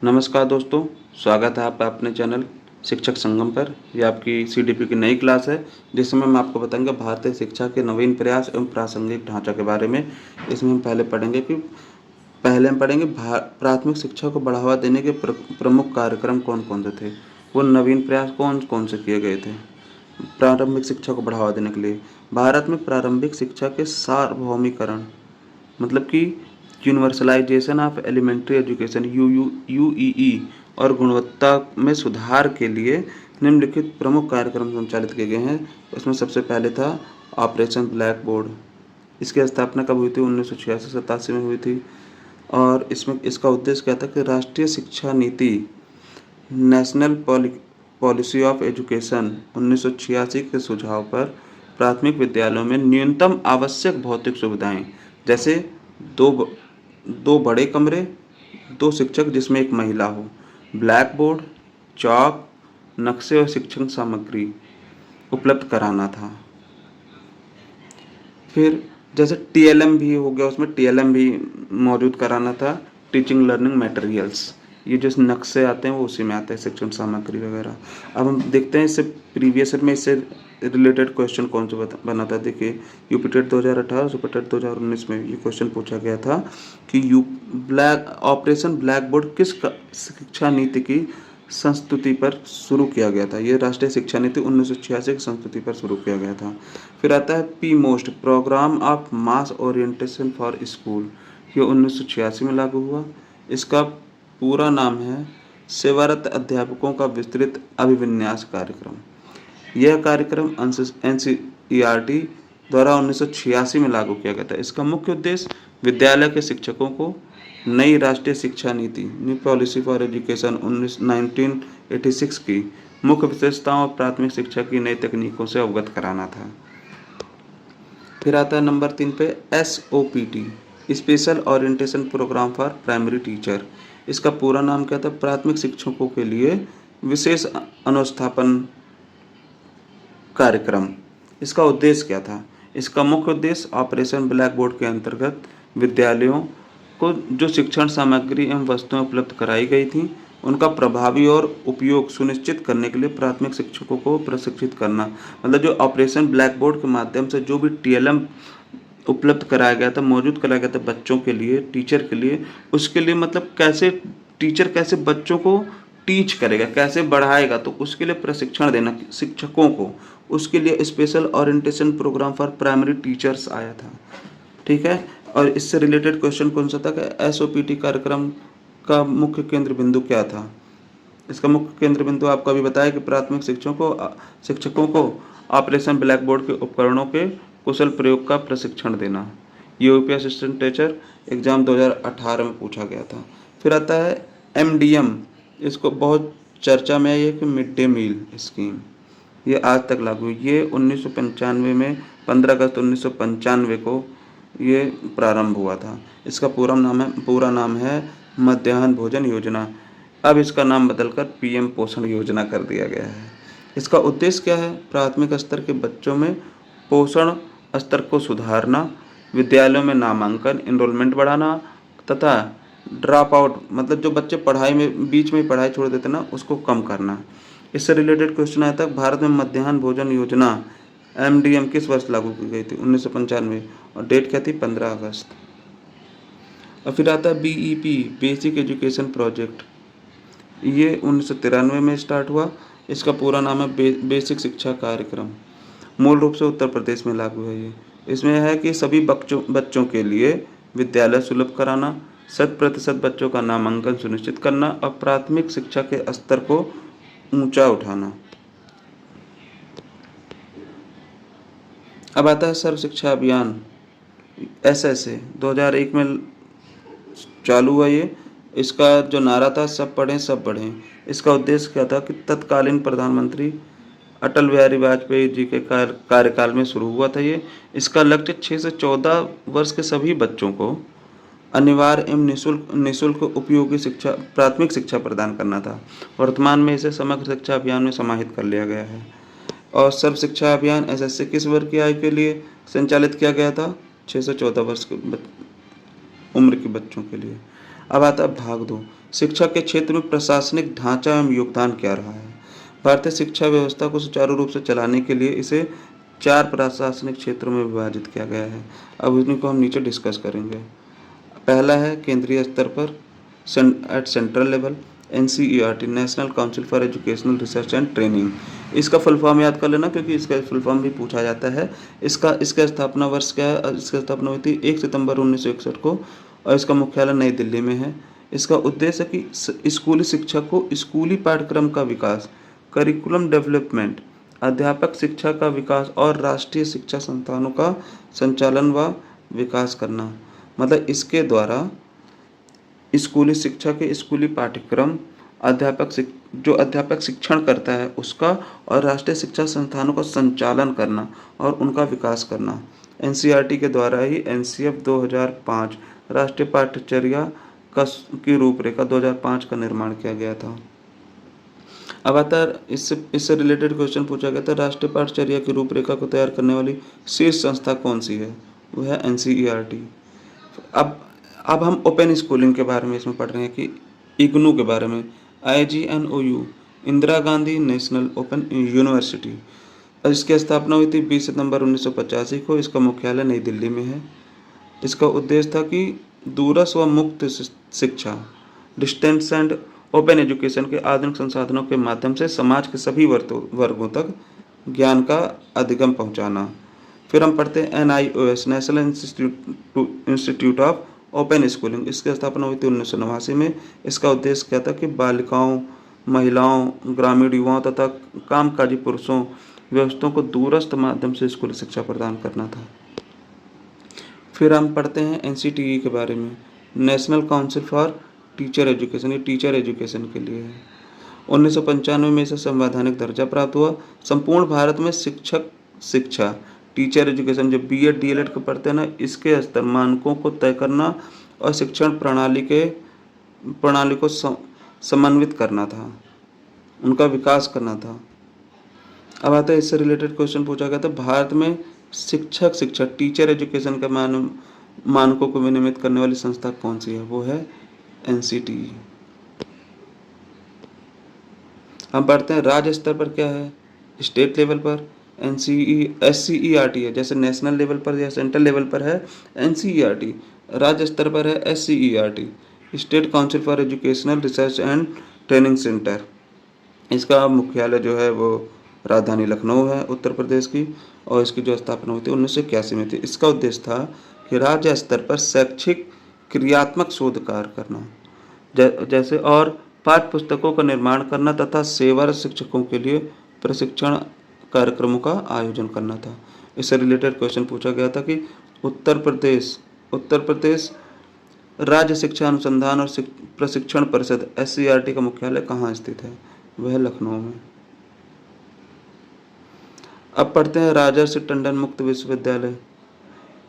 नमस्कार दोस्तों, स्वागत है आपका अपने चैनल शिक्षक संगम पर। ये आपकी सीडीपी की नई क्लास है, जिसमें मैं आपको बताऊंगा भारतीय शिक्षा के नवीन प्रयास एवं प्रासंगिक ढांचा के बारे में। इसमें हम पहले हम पढ़ेंगे प्राथमिक शिक्षा को बढ़ावा देने के प्रमुख कार्यक्रम कौन कौन से थे, वो नवीन प्रयास कौन कौन से किए गए थे प्रारंभिक शिक्षा को बढ़ावा देने के लिए। भारत में प्रारंभिक शिक्षा के सार्वभौमिकरण मतलब कि यूनिवर्सलाइजेशन ऑफ एलिमेंट्री एजुकेशन यूईई और गुणवत्ता में सुधार के लिए निम्नलिखित प्रमुख कार्यक्रम संचालित किए गए हैं। उसमें सबसे पहले था ऑपरेशन ब्लैक बोर्ड। इसकी स्थापना कब हुई थी? 1986-87 में हुई थी। और इसमें इसका उद्देश्य क्या था कि राष्ट्रीय शिक्षा नीति नेशनल पॉलिसी ऑफ एजुकेशन 1986 के सुझाव पर प्राथमिक विद्यालयों में न्यूनतम आवश्यक भौतिक सुविधाएं, जैसे दो बड़े कमरे, 2 शिक्षक जिसमें एक महिला हो, ब्लैक बोर्ड, चॉक, नक्शे और शिक्षण सामग्री उपलब्ध कराना था। फिर जैसे टीएलएम भी हो गया, उसमें टीएलएम भी मौजूद कराना था, टीचिंग लर्निंग मटेरियल्स। ये जो नक्शे आते हैं वो उसी में आते हैं, शिक्षण सामग्री वगैरह। अब हम देखते हैं इससे प्रीवियस ईयर में इससे रिलेटेड क्वेश्चन कौन सा बना था। देखिए यूपीटेट 2018 सुपरटेट 2019 में ये क्वेश्चन पूछा गया था कि ऑपरेशन ब्लैक बोर्ड किस शिक्षा नीति की संस्तुति पर शुरू किया गया था। ये राष्ट्रीय शिक्षा नीति 1986 की संस्तुति पर शुरू किया गया था। फिर आता है P MOST programme of mass orientation for school. ये 1986 में लागू हुआ। इसका पूरा नाम है सेवारत अध्यापकों का विस्तृत अभिविन्यास कार्यक्रम। यह कार्यक्रम एनसीईआरटी द्वारा 1986 में लागू किया गया था। इसका मुख्य उद्देश्य विद्यालय के शिक्षकों को नई राष्ट्रीय शिक्षा नीति न्यू पॉलिसी फॉर एजुकेशन 1986 की मुख्य विशेषताओं और प्राथमिक शिक्षा की नई तकनीकों से अवगत कराना था। फिर आता है नंबर 3 पे SOPT special orientation programme for primary teacher. इसका पूरा नाम क्या था? प्राथमिक शिक्षकों के लिए विशेष अनुस्थापन कार्यक्रम। इसका उद्देश्य क्या था? इसका मुख्य उद्देश्य ऑपरेशन ब्लैक बोर्ड के अंतर्गत विद्यालयों को जो शिक्षण सामग्री एवं वस्तुएं उपलब्ध कराई गई थी उनका प्रभावी और उपयोग सुनिश्चित करने के लिए प्राथमिक शिक्षकों को प्रशिक्षित करना। मतलब जो ऑपरेशन ब्लैक बोर्ड के माध्यम से जो भी टीएलएम उपलब्ध कराया गया था, मौजूद कराया गया था बच्चों के लिए, टीचर के लिए, उसके लिए मतलब कैसे टीचर कैसे बच्चों को टीच करेगा, कैसे बढ़ाएगा, तो उसके लिए प्रशिक्षण देना शिक्षकों को। उसके लिए special orientation programme for primary teachers आया था। ठीक है। और इससे रिलेटेड क्वेश्चन कौन सा था कि SOPT कार्यक्रम का मुख्य केंद्र बिंदु क्या था? इसका मुख्य केंद्र बिंदु आपको अभी बताया कि प्राथमिक शिक्षकों को ऑपरेशन ब्लैक बोर्ड के उपकरणों के कुशल प्रयोग का प्रशिक्षण देना। यूपी असिस्टेंट टीचर एग्जाम 2018 में पूछा गया था। फिर आता है MDM। इसको बहुत चर्चा में है कि मिड डे मील स्कीम, ये आज तक लागू हुई। ये 1995 में 15 अगस्त 1995 को ये प्रारंभ हुआ था। इसका पूरा नाम है मध्याह्न भोजन योजना। अब इसका नाम बदलकर PM पोषण योजना कर दिया गया है। इसका उद्देश्य क्या है? प्राथमिक स्तर के बच्चों में पोषण स्तर को सुधारना, विद्यालयों में नामांकन एनरोलमेंट बढ़ाना तथा ड्रॉप आउट मतलब जो बच्चे पढ़ाई में बीच में पढ़ाई छोड़ देते ना, उसको कम करना। इससे रिलेटेड क्वेश्चन आया था भारत में मध्याह्न भोजन योजना MDM किस वर्ष लागू की गई थी? 1995। और डेट क्या थी? 15 अगस्त। और फिर आता है BEP बेसिक एजुकेशन प्रोजेक्ट। ये 1993 में स्टार्ट हुआ। इसका पूरा नाम है बेसिक शिक्षा कार्यक्रम। मूल रूप से उत्तर प्रदेश में लागू है ये। इसमें है कि सभी बच्चों के लिए विद्यालय सुलभ कराना, 100% बच्चों का नामांकन सुनिश्चित करना और प्राथमिक शिक्षा के स्तर को ऊंचा उठाना। अब आता है सर्व शिक्षा अभियान SSA 2001 में चालू हुआ ये। इसका जो नारा था सब पढ़ें सब बढ़ें। इसका उद्देश्य क्या था कि तत्कालीन प्रधानमंत्री अटल बिहारी वाजपेयी जी के कार्यकाल में शुरू हुआ था ये। इसका लक्ष्य 6 से 14 वर्ष के सभी बच्चों को अनिवार्य एवं निःशुल्क उपयोगी शिक्षा प्राथमिक शिक्षा प्रदान करना था। वर्तमान में इसे समग्र शिक्षा अभियान में समाहित कर लिया गया है। और सर्व शिक्षा अभियान SSA किस वर्ग की आयु के लिए संचालित किया गया था? 6 से 14 वर्ष के उम्र के बच्चों के लिए। अब आता है भाग 2 शिक्षा के क्षेत्र में प्रशासनिक ढांचा एवं योगदान क्या रहा है? भारतीय शिक्षा व्यवस्था को सुचारू रूप से चलाने के लिए इसे 4 प्रशासनिक क्षेत्रों में विभाजित किया गया है। अब इन्हीं को हम नीचे डिस्कस करेंगे। पहला है केंद्रीय स्तर पर, at central level, NCERT, national council for educational research and training. इसका फुल फॉर्म याद कर लेना, क्योंकि इसका फुल फॉर्म भी पूछा जाता है। इसका स्थापना वर्ष क्या है? इसकी स्थापना हुई थी 1 सितंबर 1961 को, और इसका मुख्यालय नई दिल्ली में है। इसका उद्देश्य है कि स्कूली शिक्षा को स्कूली पाठ्यक्रम का विकास, करिकुलम डेवलपमेंट, अध्यापक शिक्षा का विकास और राष्ट्रीय शिक्षा संस्थानों का संचालन व विकास करना। मतलब इसके द्वारा स्कूली शिक्षा के स्कूली पाठ्यक्रम, जो अध्यापक शिक्षण करता है उसका, और राष्ट्रीय शिक्षा संस्थानों का संचालन करना और उनका विकास करना। NCERT के द्वारा ही NCF 2005 राष्ट्रीय पाठ्यचर्या की रूपरेखा 2005 का निर्माण किया गया था। अब आता है इससे रिलेटेड क्वेश्चन पूछा गया था, राष्ट्रीय पाठ्यचर्या की रूपरेखा को तैयार करने वाली शीर्ष संस्था कौन सी है? वो है NCERT। अब हम ओपन स्कूलिंग के बारे में इसमें पढ़ रहे हैं कि इग्नू के बारे में, IGNOU, Indira Gandhi national open university. इसकी स्थापना हुई थी 20 सितंबर 1985 को। इसका मुख्यालय नई दिल्ली में है। इसका उद्देश्य था कि दूरस्थ व मुक्त शिक्षा, डिस्टेंस एंड ओपन एजुकेशन के आधुनिक संसाधनों के माध्यम से समाज के सभी वर्गों तक ज्ञान का अधिगम पहुंचाना। फिर हम पढ़ते हैं NIOS, national institute of open schooling. इसकी स्थापना हुई थी 1989 में। इसका उद्देश्य क्या था कि बालिकाओं, महिलाओं, ग्रामीण युवाओं तथा कामकाजी पुरुषों व्यवस्थाओं को दूरस्थ माध्यम से स्कूली शिक्षा प्रदान करना था। फिर हम पढ़ते हैं NCTE के बारे में, national council for teacher education. ये टीचर एजुकेशन के लिए है। 1995 में इसे संवैधानिक दर्जा प्राप्त हुआ। संपूर्ण भारत में शिक्षक शिक्षा, टीचर एजुकेशन, जो BEd DLEd को पढ़ते हैं ना, इसके स्तर मानकों को तय करना और शिक्षण प्रणाली को समन्वित करना था, उनका विकास करना था। अब आता है इससे रिलेटेड क्वेश्चन पूछा गया था, भारत में शिक्षा टीचर एजुकेशन के मानकों को विनियमित करने वाली संस्था कौन सी है? वो है NCTE। हम पढ़ते हैं राज्य स्तर पर क्या है? स्टेट लेवल पर SCERT है, जैसे नेशनल लेवल पर या सेंट्रल लेवल पर है NCERT, राज्य स्तर पर है SCERT, state council for educational research and training centre. इसका मुख्यालय जो है वो राजधानी लखनऊ है, उत्तर प्रदेश की, और इसकी जो स्थापना हुई थी 1981 में थी। इसका उद्देश्य था कि राज्य स्तर पर शैक्षिक क्रियात्मक शोध कार्य करना, जैसे और पाठ्य पुस्तकों का निर्माण करना तथा सेवारत शिक्षकों के लिए प्रशिक्षण कार्यक्रमों का आयोजन करना था। इससे रिलेटेड क्वेश्चन पूछा गया था कि उत्तर प्रदेश राज्य शिक्षा अनुसंधान और प्रशिक्षण परिषद SCERT का मुख्यालय कहाँ स्थित है? वह लखनऊ में। अब पढ़ते हैं राजर्षि टंडन मुक्त विश्वविद्यालय,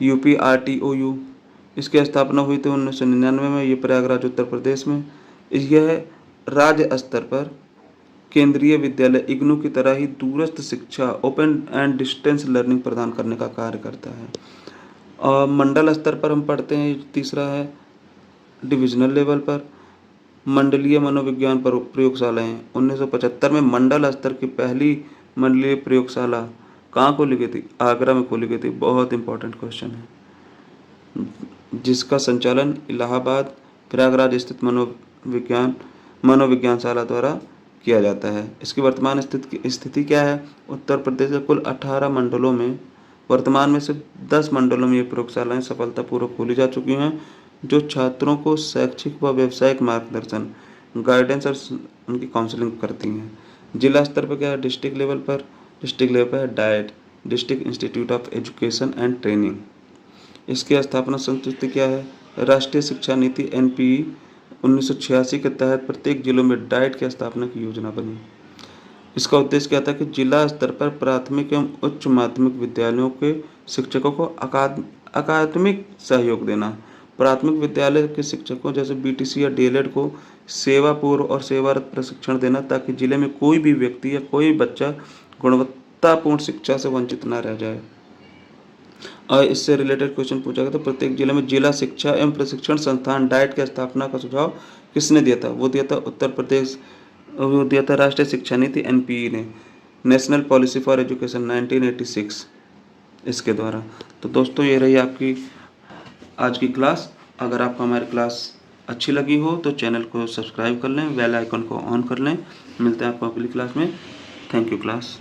UPRTOU। इसकी स्थापना हुई थी 1999 में। ये प्रयागराज उत्तर प्रदेश में। यह राज्य स्तर पर केंद्रीय विद्यालय इग्नू की तरह ही दूरस्थ शिक्षा, ओपन एंड डिस्टेंस लर्निंग प्रदान करने का कार्य करता है। और मंडल स्तर पर हम पढ़ते हैं, तीसरा है डिविजनल लेवल पर मंडलीय मनोविज्ञान प्रयोगशालाएं। 1975 में मंडल स्तर की पहली मंडलीय प्रयोगशाला कहाँ खोली गई थी? आगरा में खोली गई थी। बहुत इंपॉर्टेंट क्वेश्चन है, जिसका संचालन इलाहाबाद प्रयागराज स्थित मनोविज्ञानशाला द्वारा किया जाता है। इसकी वर्तमान स्थिति क्या है? उत्तर प्रदेश के कुल 18 मंडलों में वर्तमान में सिर्फ 10 मंडलों में ये प्रयोगशालाएं सफलतापूर्वक खोली जा चुकी हैं, जो छात्रों को शैक्षिक व व्यावसायिक मार्गदर्शन, गाइडेंस और उनकी काउंसलिंग करती हैं। जिला स्तर पर क्या है? डिस्ट्रिक्ट लेवल पर है diet, district institute of education and training. इसकी स्थापना संस्कृति क्या है? राष्ट्रीय शिक्षा नीति NPE 1986 के तहत प्रत्येक जिलों में डाइट की स्थापना की योजना बनी। इसका उद्देश्य क्या था कि जिला स्तर पर प्राथमिक एवं उच्च माध्यमिक विद्यालयों के शिक्षकों को अकादमिक सहयोग देना। प्राथमिक विद्यालय के शिक्षकों जैसे BTC या DLED को सेवा पूर्व और सेवारत प्रशिक्षण देना, ताकि जिले में कोई भी व्यक्ति या कोई बच्चा गुणवत्तापूर्ण शिक्षा से वंचित न रह जाए। और इससे रिलेटेड क्वेश्चन पूछा गया तो प्रत्येक जिले में जिला शिक्षा एवं प्रशिक्षण संस्थान डाइट की स्थापना का सुझाव किसने दिया था? वो दिया था उत्तर प्रदेश, वो दिया था राष्ट्रीय शिक्षा नीति एनपीई ने, नेशनल पॉलिसी फॉर एजुकेशन 1986 इसके द्वारा। तो दोस्तों ये रही आपकी आज की क्लास। अगर आपको हमारी क्लास अच्छी लगी हो तो चैनल को सब्सक्राइब कर लें, बेल आइकन को ऑन कर लें। मिलते हैं आपको अगली क्लास में। Thank you class.